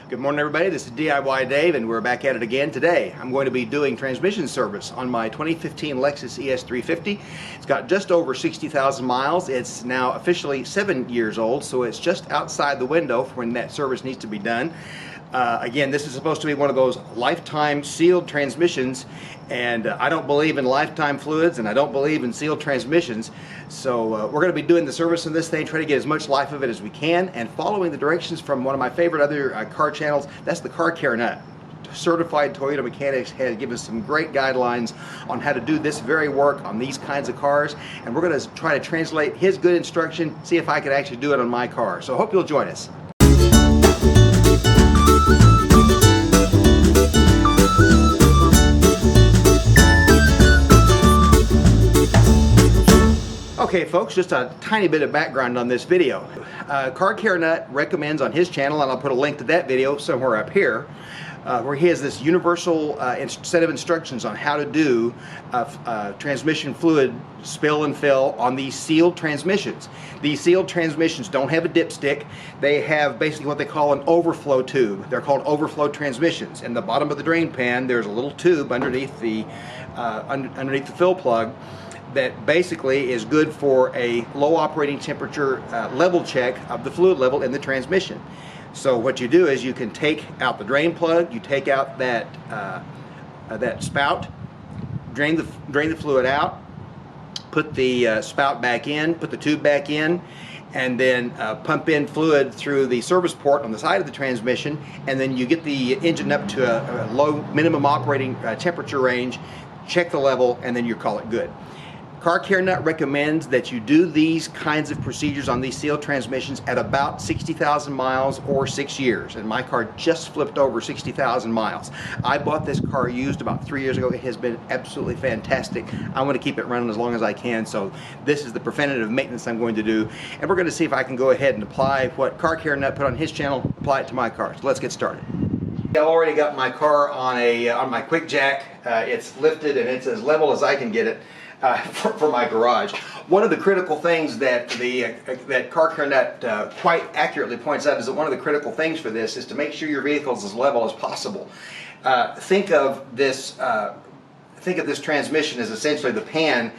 Good morning, everybody. This is DIYDave, and we're back at it again today. I'm going to be doing transmission service on my 2015 Lexus ES 350. It's got just over 60,000 miles. It's now officially 7 years old, so it's just outside the window for when that service needs to be done. Again, this is supposed to be one of those lifetime sealed transmissions, and I don't believe in lifetime fluids, and I don't believe in sealed transmissions. So we're going to be doing the service on this thing, trying to get as much life of it as we can, and following the directions from one of my favorite other car channels. That's the Car Care Nut. Certified Toyota mechanics has given us some great guidelines on how to do this very work on these kinds of cars, and we're going to try to translate his good instruction, see if I could actually do it on my car. So I hope you'll join us. Okay folks, just a tiny bit of background on this video. Car Care Nut recommends on his channel, and I'll put a link to that video somewhere up here, where he has this universal set of instructions on how to do transmission fluid spill and fill on these sealed transmissions. These sealed transmissions don't have a dipstick. They have basically what they call an overflow tube. They're called overflow transmissions. In the bottom of the drain pan, there's a little tube underneath the fill plug that basically is good for a low operating temperature level check of the fluid level in the transmission. So what you do is you can take out the drain plug, you take out that spout, drain the fluid out, put the spout back in, put the tube back in, and then pump in fluid through the service port on the side of the transmission, and then you get the engine up to a low minimum operating temperature range, check the level, and then you call it good. Car Care Nut recommends that you do these kinds of procedures on these sealed transmissions at about 60,000 miles or 6 years. And my car just flipped over 60,000 miles. I bought this car used about 3 years ago. It has been absolutely fantastic. I want to keep it running as long as I can, so this is the preventative maintenance I'm going to do. And we're going to see if I can go ahead and apply what Car Care Nut put on his channel, apply it to my car. So let's get started. I've already got my car on my quick jack. It's lifted and it's as level as I can get it. For my garage. One of the critical things that that Car Care Nut quite accurately points out is that one of the critical things for this is to make sure your vehicle is as level as possible. Think of this transmission as essentially the pan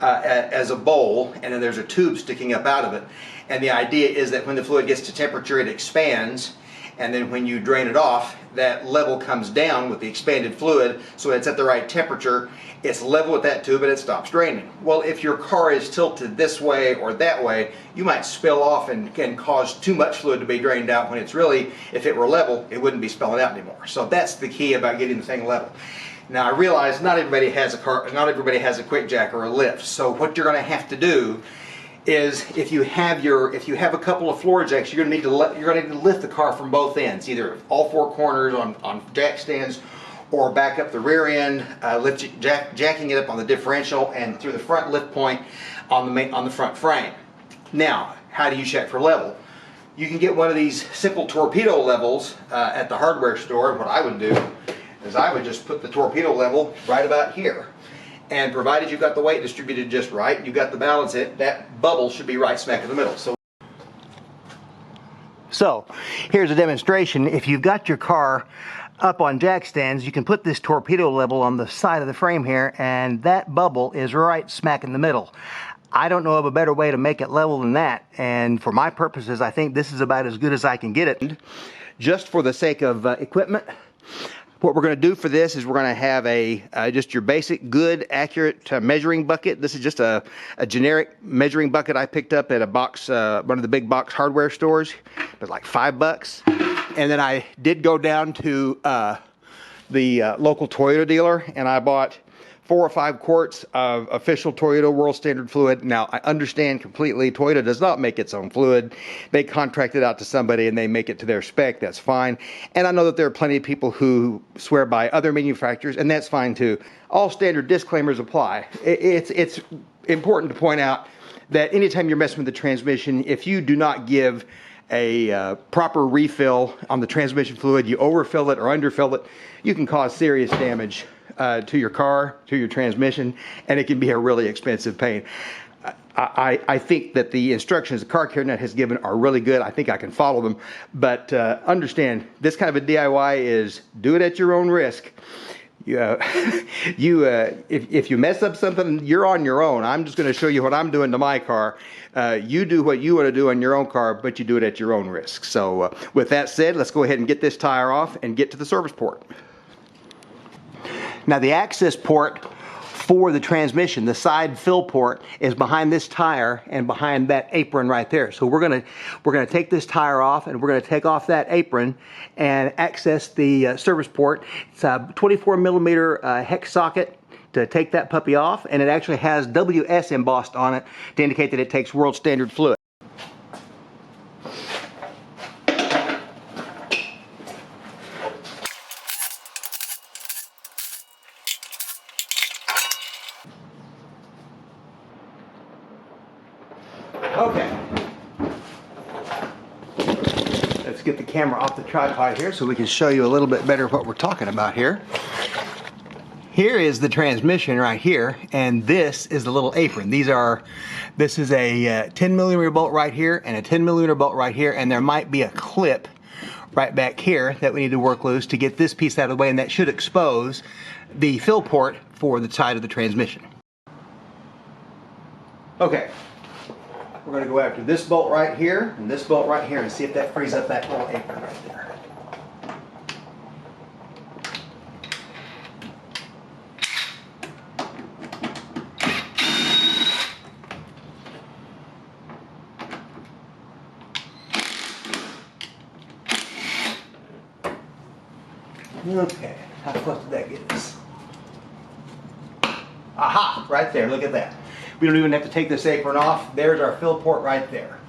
as a bowl, and then there's a tube sticking up out of it. And the idea is that when the fluid gets to temperature, it expands, and then when you drain it off, that level comes down with the expanded fluid, so it's at the right temperature. It's level with that tube and it stops draining. Well, if your car is tilted this way or that way, you might spill off and can cause too much fluid to be drained out, when it's really, if it were level, it wouldn't be spilling out anymore. So that's the key about getting the thing level. Now I realize not everybody has a quick jack or a lift, so what you're going to have to do is, if you have a couple of floor jacks, you're going to need to lift the car from both ends, either all four corners on jack stands, or back up the rear end, jacking it up on the differential and through the front lift point on the front frame. Now, how do you check for level? You can get one of these simple torpedo levels at the hardware store. What I would do is I would just put the torpedo level right about here. And provided you've got the weight distributed just right, you've got the balance in it, that bubble should be right smack in the middle. So here's a demonstration. If you've got your car up on jack stands, you can put this torpedo level on the side of the frame here, and that bubble is right smack in the middle. I don't know of a better way to make it level than that, and for my purposes, I think this is about as good as I can get it. Just for the sake of equipment, what we're going to do for this is we're going to have just your basic, good, accurate measuring bucket. This is just a generic measuring bucket I picked up at a box, one of the big box hardware stores. It was like $5. And then I did go down to the local Toyota dealer, and I bought 4 or 5 quarts of official Toyota World Standard fluid. Now, I understand completely, Toyota does not make its own fluid. They contract it out to somebody and they make it to their spec. That's fine. And I know that there are plenty of people who swear by other manufacturers, and that's fine too. All standard disclaimers apply. It's important to point out that anytime you're messing with the transmission, if you do not give a proper refill on the transmission fluid, you overfill it or underfill it, you can cause serious damage to your car, to your transmission, and it can be a really expensive pain. I think that the instructions the Car Care Nut has given are really good. I think I can follow them. But understand, this kind of a DIY is do it at your own risk. If you mess up something, you're on your own. I'm just going to show you what I'm doing to my car. You do what you want to do on your own car, but you do it at your own risk. So with that said, let's go ahead and get this tire off and get to the service port. Now the access port for the transmission, the side fill port, is behind this tire and behind that apron right there. So we're gonna take this tire off, and we're gonna take off that apron and access the service port. It's a 24 millimeter hex socket to take that puppy off, and it actually has WS embossed on it to indicate that it takes world standard fluid. Okay, let's get the camera off the tripod here so we can show you a little bit better what we're talking about here. Here is the transmission right here, and this is the little apron. This is a 10 millimeter bolt right here and a 10 millimeter bolt right here, and there might be a clip right back here that we need to work loose to get this piece out of the way, and that should expose the fill port for the side of the transmission. Okay. We're going to go after this bolt right here and this bolt right here and see if that frees up that little apron right there. Okay, how close did that get us? Aha, right there, look at that. We don't even have to take this apron off. There's our fill port right there.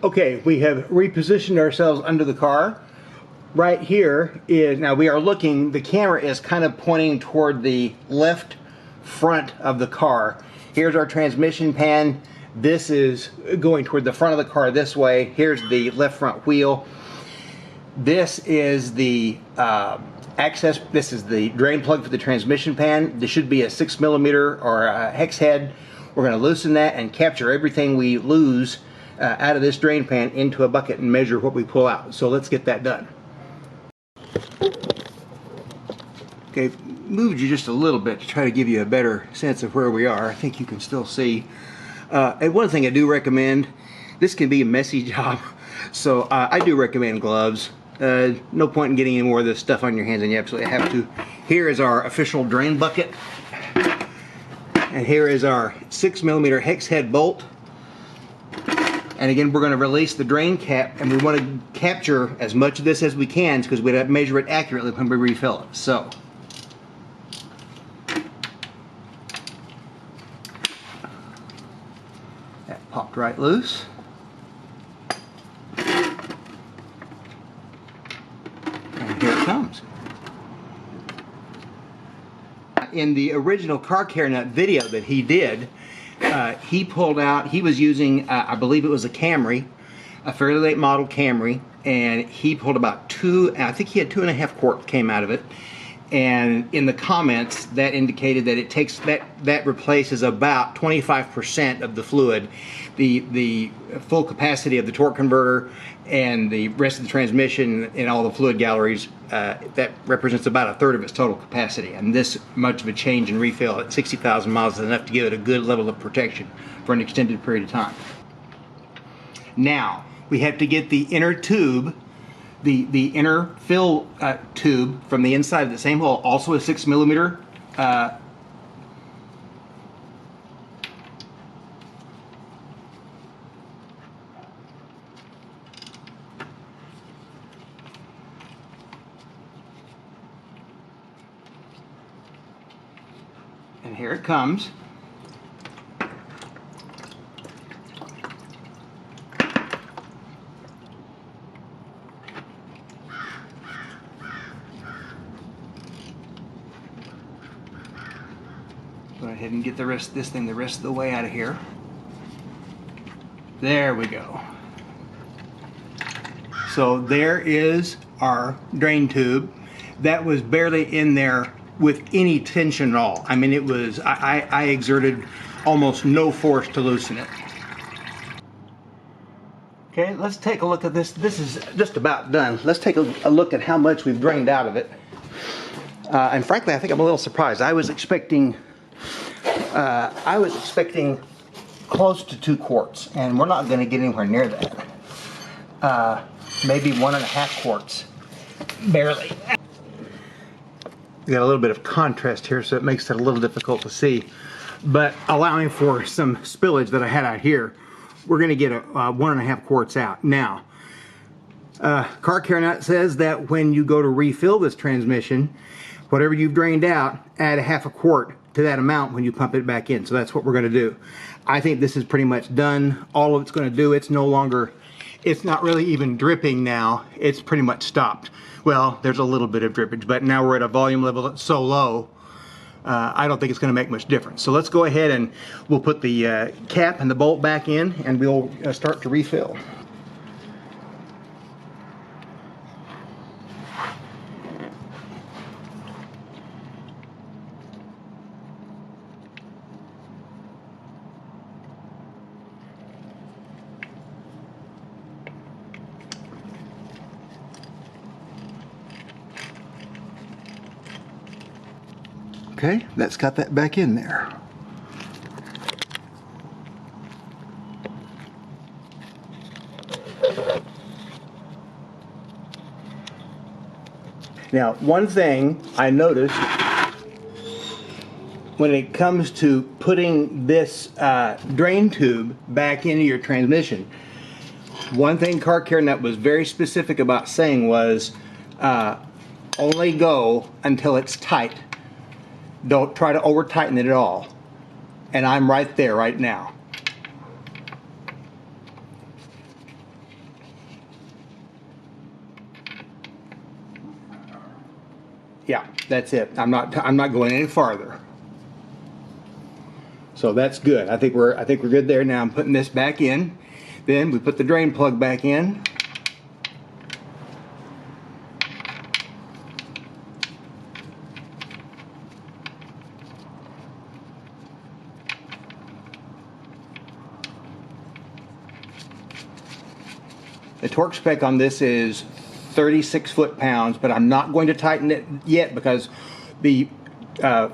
Okay, we have repositioned ourselves under the car. Right here is, now we are looking, the camera is kind of pointing toward the left front of the car. Here's our transmission pan. This is going toward the front of the car this way. Here's the left front wheel. This is the this is the drain plug for the transmission pan. This should be a 6 millimeter or a hex head. We're going to loosen that and capture everything we lose out of this drain pan into a bucket and measure what we pull out. So let's get that done. Okay, moved you just a little bit to try to give you a better sense of where we are. I think you can still see. And one thing I do recommend, this can be a messy job, so I do recommend gloves. No point in getting any more of this stuff on your hands than you absolutely have to. Here is our official drain bucket, and here is our 6 millimeter hex head bolt. And again, we're going to release the drain cap, and we want to capture as much of this as we can because we have to measure it accurately when we refill it. So that popped right loose. And here it comes. In the original Car Care Nut video that he did, he pulled out, he was using, I believe it was a Camry, a fairly late model Camry, and he pulled about I think he had 2.5 quarts came out of it. And in the comments, that indicated that it takes, that replaces about 25% of the fluid. The full capacity of the torque converter and the rest of the transmission and all the fluid galleries, that represents about 1/3 of its total capacity. And this much of a change in refill at 60,000 miles is enough to give it a good level of protection for an extended period of time. Now, we have to get the inner tube, the inner fill tube from the inside of the same hole, also a 6 millimeter. And here it comes. Go ahead and get the rest of the way out of here. There we go. So there is our drain tube. That was barely in there with any tension at all. I mean, it was, I exerted almost no force to loosen it. Okay, let's take a look at this. This is just about done. Let's take a look at how much we've drained out of it. And frankly, I think I'm a little surprised. I was expecting close to 2 quarts, and we're not going to get anywhere near that. Maybe 1.5 quarts, barely. We got a little bit of contrast here, so it makes it a little difficult to see. But allowing for some spillage that I had out here, we're going to get a 1.5 quarts out. Now, Car Care Nut says that when you go to refill this transmission, whatever you've drained out, add 1/2 quart to that amount when you pump it back in. So that's what we're going to do. I think this is pretty much done. All of it's going to do, it's no longer, it's not really even dripping now. It's pretty much stopped. Well, there's a little bit of drippage, but now we're at a volume level that's so low, I don't think it's going to make much difference. So let's go ahead and we'll put the cap and the bolt back in, and we'll start to refill. Okay, that's got that back in there. Now, one thing I noticed when it comes to putting this drain tube back into your transmission, one thing Car Care Nut was very specific about saying was only go until it's tight. Don't try to over tighten it at all. And I'm right there right now. Yeah, that's it. I'm not going any farther. So that's good. I think we're good there. Now I'm putting this back in. Then we put the drain plug back in. The torque spec on this is 36 foot-pounds, but I'm not going to tighten it yet because the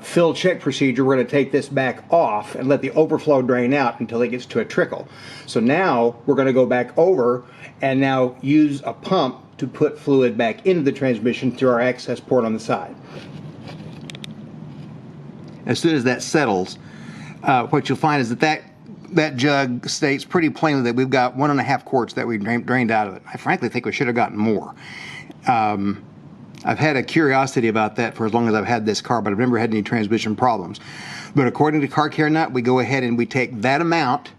fill check procedure, we're going to take this back off and let the overflow drain out until it gets to a trickle. So now we're going to go back over and now use a pump to put fluid back into the transmission through our access port on the side. As soon as that settles, what you'll find is that jug states pretty plainly that we've got 1.5 quarts that we drained out of it. I frankly think we should have gotten more. I've had a curiosity about that for as long as I've had this car, but I've never had any transmission problems. But according to Car Care Nut, we go ahead and we take that amount,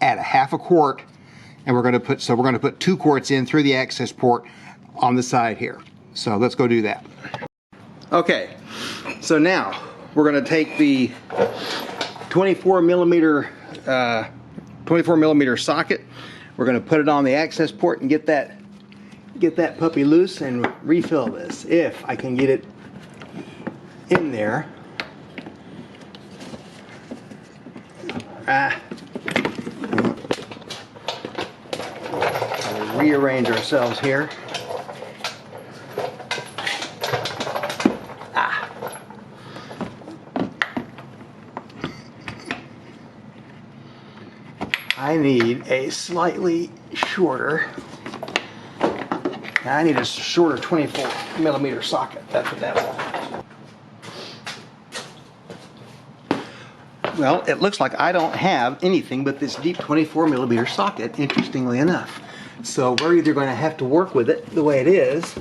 add 1/2 quart, and we're going to put 2 quarts in through the access port on the side here. So let's go do that. Okay, so now we're going to take the 24 millimeter socket. We're going to put it on the access port and get that puppy loose and refill this, if I can get it in there. We'll rearrange ourselves here. I need a slightly shorter. I need a shorter 24 millimeter socket. That's what that was. Well, it looks like I don't have anything but this deep 24 millimeter socket, interestingly enough. So we're either going to have to work with it the way it is,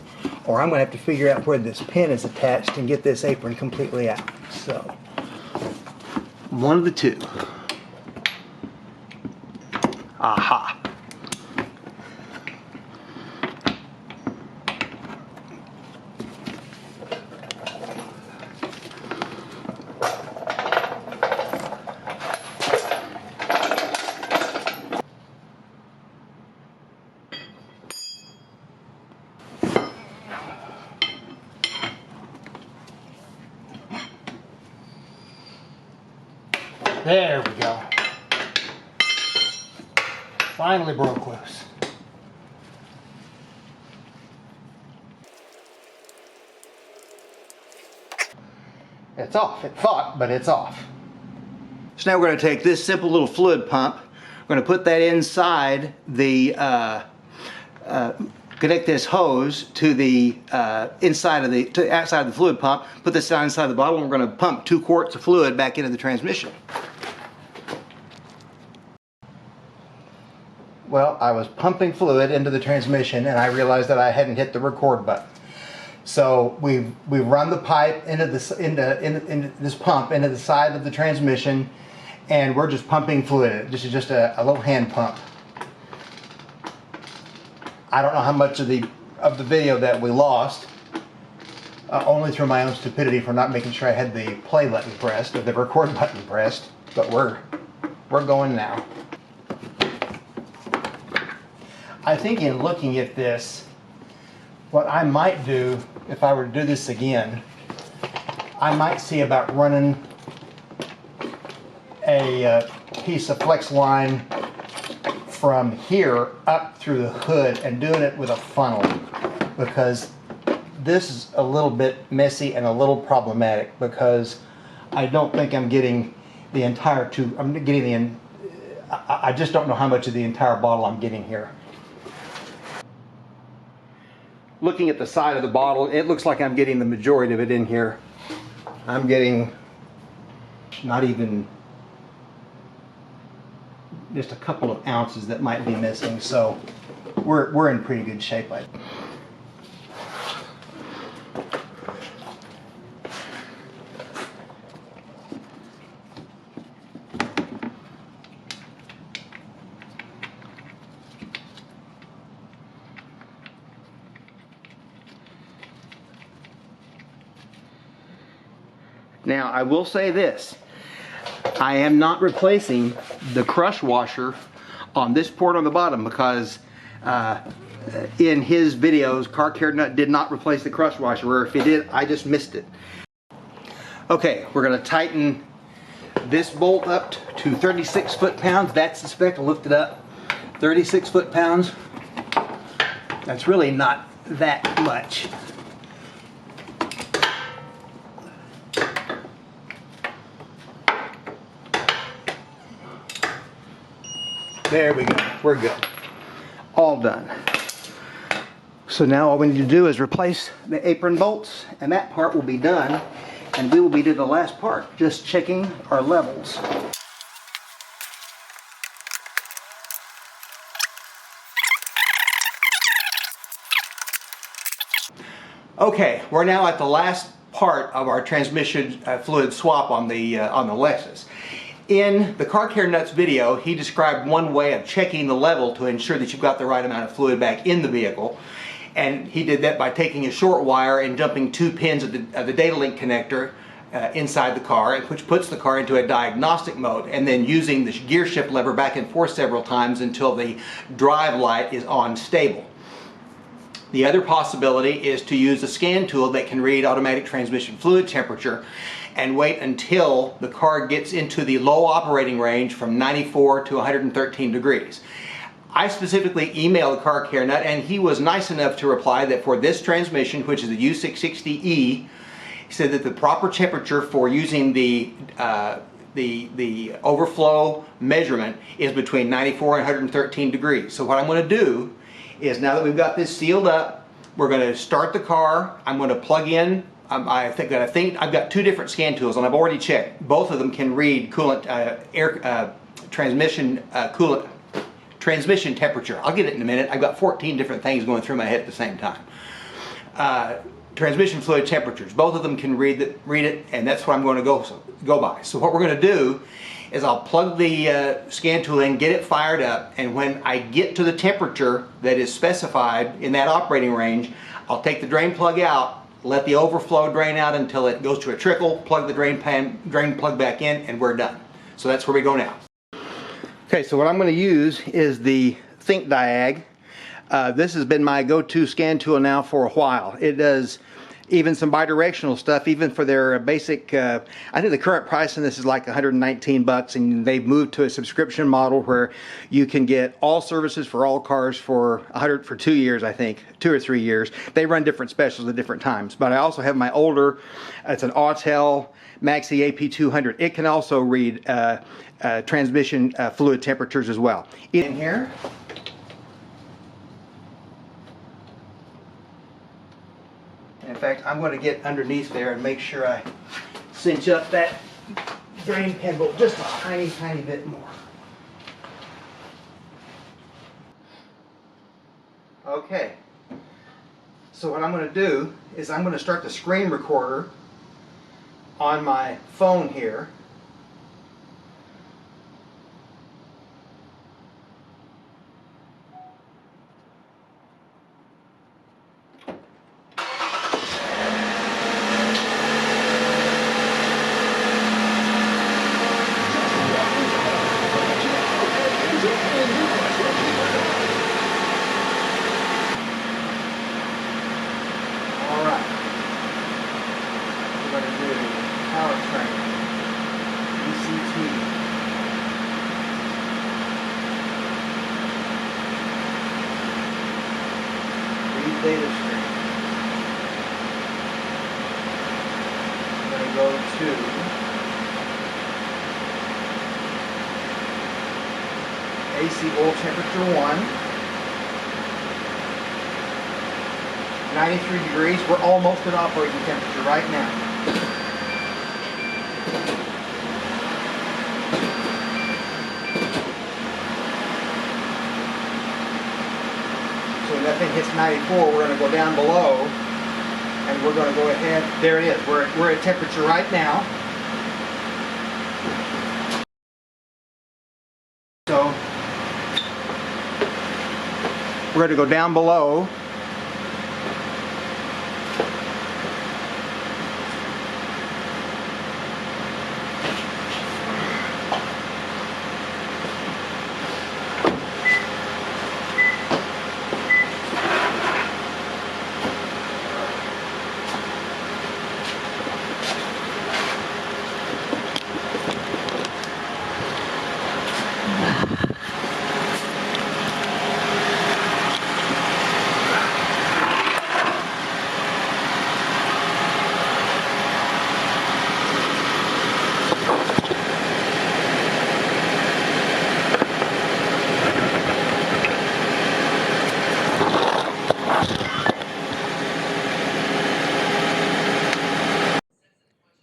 or I'm going to have to figure out where this pin is attached and get this apron completely out. So, one of the two. Aha. There we go. Finally broke loose. It's off. It fought, but it's off. So now we're going to take this simple little fluid pump. We're going to put that inside the, connect this hose to the outside of the fluid pump. Put this down inside the bottle, and we're going to pump 2 quarts of fluid back into the transmission. Well, I was pumping fluid into the transmission, and I realized that I hadn't hit the record button. So we've run the pipe into this pump into the side of the transmission, and we're just pumping fluid. This is just a little hand pump. I don't know how much of the video that we lost, only through my own stupidity for not making sure I had the play button pressed or the record button pressed. But we're going now. I think in looking at this, what I might do if I were to do this again, I might see about running a piece of flex line from here up through the hood and doing it with a funnel, because this is a little bit messy and a little problematic, because I don't think I'm getting the entire tube. I just don't know how much of the entire bottle I'm getting here. Looking at the side of the bottle, it looks like I'm getting the majority of it in here. I'm getting not even just a couple of ounces that might be missing, so we're in pretty good shape. Now, I will say this. I am not replacing the crush washer on this port on the bottom, because in his videos, Car Care Nut did not replace the crush washer, or if he did, I just missed it. Okay, we're going to tighten this bolt up to 36 foot-pounds. That's the spec. I looked it up. 36 foot-pounds. That's really not that much. There we go. We're good. All done. So now all we need to do is replace the apron bolts, and that part will be done, and we will be to the last part, just checking our levels. Okay, we're now at the last part of our transmission fluid swap on the Lexus. In the Car Care Nuts video, he described one way of checking the level to ensure that you've got the right amount of fluid back in the vehicle. And he did that by taking a short wire and jumping 2 pins of the data link connector inside the car, which puts the car into a diagnostic mode, and then using the gear shift lever back and forth several times until the drive light is on stable. The other possibility is to use a scan tool that can read automatic transmission fluid temperature and wait until the car gets into the low operating range from 94 to 113 degrees. I specifically emailed Car Care Nut, and he was nice enough to reply that for this transmission, which is a U660E, he said that the proper temperature for using the overflow measurement is between 94 and 113 degrees. So what I'm going to do is, now that we've got this sealed up, we're going to start the car. I'm going to plug in. I think I've got 2 different scan tools, and I've already checked. Both of them can read coolant, transmission temperature. I'll get it in a minute. I've got 14 different things going through my head at the same time. Transmission fluid temperatures. Both of them can read it, and that's what I'm going to go by. So what we're going to do is I'll plug the scan tool in, get it fired up, and when I get to the temperature that is specified in that operating range, I'll take the drain plug out, let the overflow drain out until it goes to a trickle, plug the drain plug back in, and we're done. So that's where we go now. Okay, so what I'm going to use is the ThinkDiag. This has been my go-to scan tool now for a while. It does even some bidirectional stuff, even for their basic, I think the current price on this is like 119 bucks, and they've moved to a subscription model where you can get all services for all cars for 2 years, I think, 2 or 3 years. They run different specials at different times. But I also have my older, it's an Autel Maxi AP200. It can also read transmission fluid temperatures as well. In here, in fact, I'm going to get underneath there and make sure I cinch up that drain pin bolt just a tiny, tiny bit more. Okay, so what I'm going to do is I'm going to start the screen recorder on my phone here. Data stream. I'm going to go to AC oil temperature 1, 93 degrees. We're almost at operating temperature right now. When that thing hits 94, we're going to go down below, and we're going to go ahead. There it is. We're at temperature right now. So we're going to go down below.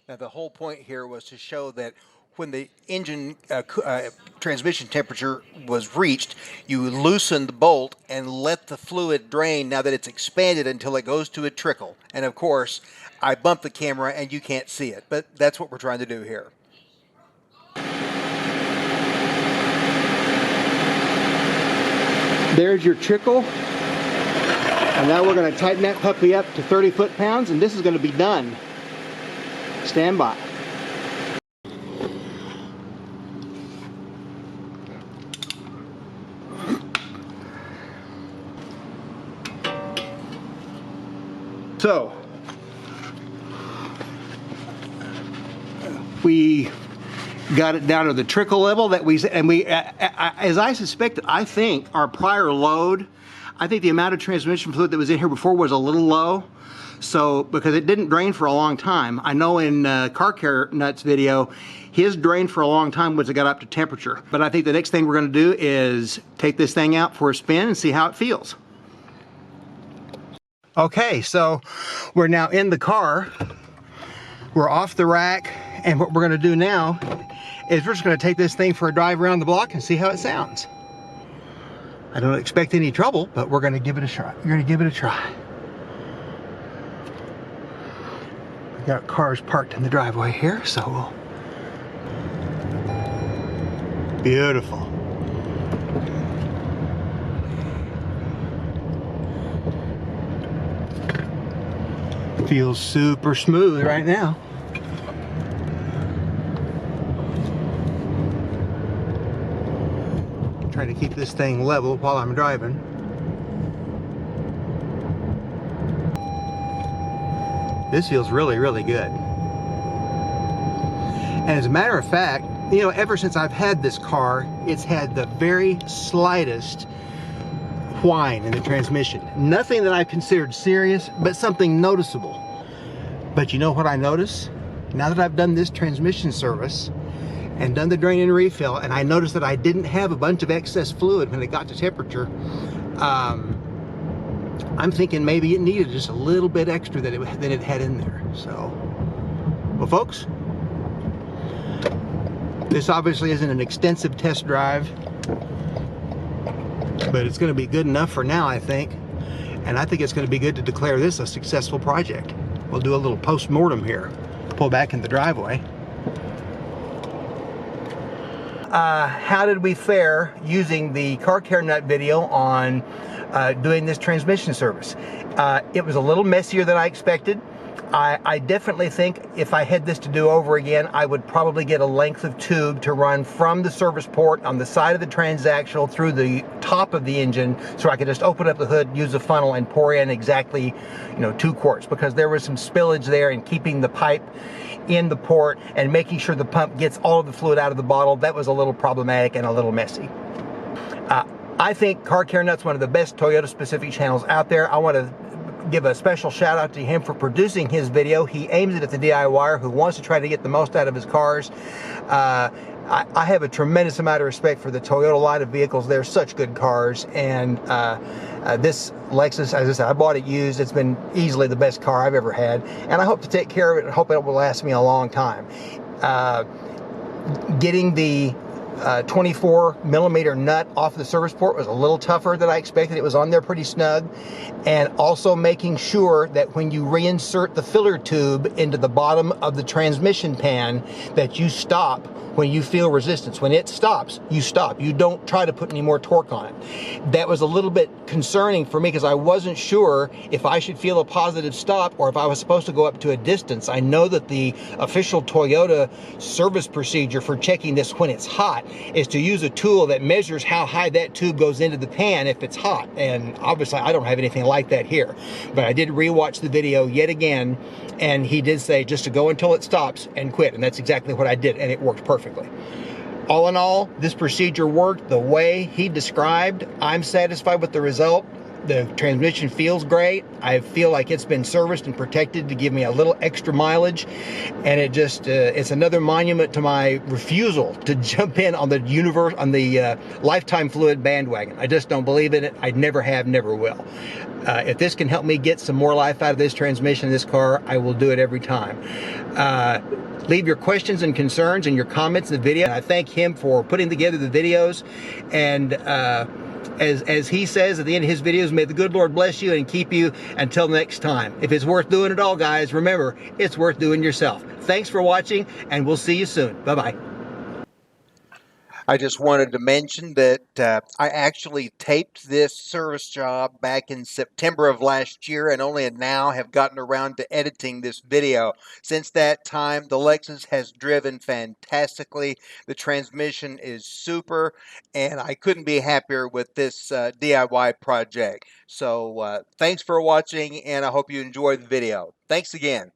Now the whole point here was to show that when the engine transmission temperature was reached, you loosen the bolt and let the fluid drain now that it's expanded until it goes to a trickle. And of course, I bumped the camera and you can't see it, but that's what we're trying to do here. There's your trickle. And now we're going to tighten that puppy up to 30 foot-pounds, and this is going to be done. Stand by. So, we got it down to the trickle level that as I suspected, I think our prior load, I think the amount of transmission fluid that was in here before was a little low. So, because it didn't drain for a long time. I know in Car Care Nut's video, his drained for a long time once it got up to temperature. But I think the next thing we're going to do is take this thing out for a spin and see how it feels. Okay, so we're now in the car. We're off the rack, and what we're going to do now is we're just going to take this thing for a drive around the block and see how it sounds. I don't expect any trouble, but we're going to give it a try. We're going to give it a try. We got cars parked in the driveway here, so we'll... Beautiful. Feels super smooth right now. Trying to keep this thing level while I'm driving. This feels really, really good. And as a matter of fact, you know, ever since I've had this car, it's had the very slightest whine in the transmission. Nothing that I've considered serious, but something noticeable. But you know what I notice? Now that I've done this transmission service and done the drain and refill, and I noticed that I didn't have a bunch of excess fluid when it got to temperature, I'm thinking maybe it needed just a little bit extra than it had in there. So, well folks, this obviously isn't an extensive test drive, but it's going to be good enough for now, I think. And I think it's going to be good to declare this a successful project. We'll do a little post-mortem here. Pull back in the driveway. How did we fare using the car care nut video on doing this transmission service? It was a little messier than I expected. I definitely think if I had this to do over again, I would probably get a length of tube to run from the service port on the side of the transaxle through the top of the engine, so I could just open up the hood, use a funnel, and pour in exactly, you know, 2 quarts, because there was some spillage there, and keeping the pipe in the port and making sure the pump gets all of the fluid out of the bottle, that was a little problematic and a little messy. I think Car Care Nut's one of the best Toyota specific channels out there. I want to give a special shout out to him for producing his video. He aims it at the DIYer who wants to try to get the most out of his cars. I have a tremendous amount of respect for the Toyota line of vehicles. They're such good cars, and this Lexus, as I said, I bought it used. It's been easily the best car I've ever had, and I hope to take care of it and hope it will last me a long time. Getting the 24 millimeter nut off the service port was a little tougher than I expected. It was on there pretty snug. And also making sure that when you reinsert the filler tube into the bottom of the transmission pan, that you stop when you feel resistance. When it stops, you stop. You don't try to put any more torque on it. That was a little bit concerning for me because I wasn't sure if I should feel a positive stop or if I was supposed to go up to a distance. I know that the official Toyota service procedure for checking this when it's hot is to use a tool that measures how high that tube goes into the pan if it's hot. And obviously I don't have anything like that here. But I did rewatch the video yet again, and he did say just to go until it stops and quit. And that's exactly what I did, and it worked perfectly. All in all, this procedure worked the way he described. I'm satisfied with the result. The transmission feels great. I feel like it's been serviced and protected to give me a little extra mileage, and it just it's another monument to my refusal to jump in on the lifetime fluid bandwagon. I just don't believe in it. I never have, never will. If this can help me get some more life out of this transmission, this car, I will do it every time. Leave your questions and concerns and your comments in the video. I thank him for putting together the videos, and as he says at the end of his videos, may the good Lord bless you and keep you until next time. If it's worth doing it all, guys, remember, it's worth doing yourself. Thanks for watching, and we'll see you soon. Bye-bye. I just wanted to mention that I actually taped this service job back in September of last year, and only now have gotten around to editing this video. Since that time, the Lexus has driven fantastically. The transmission is super, and I couldn't be happier with this DIY project. So thanks for watching, and I hope you enjoyed the video. Thanks again.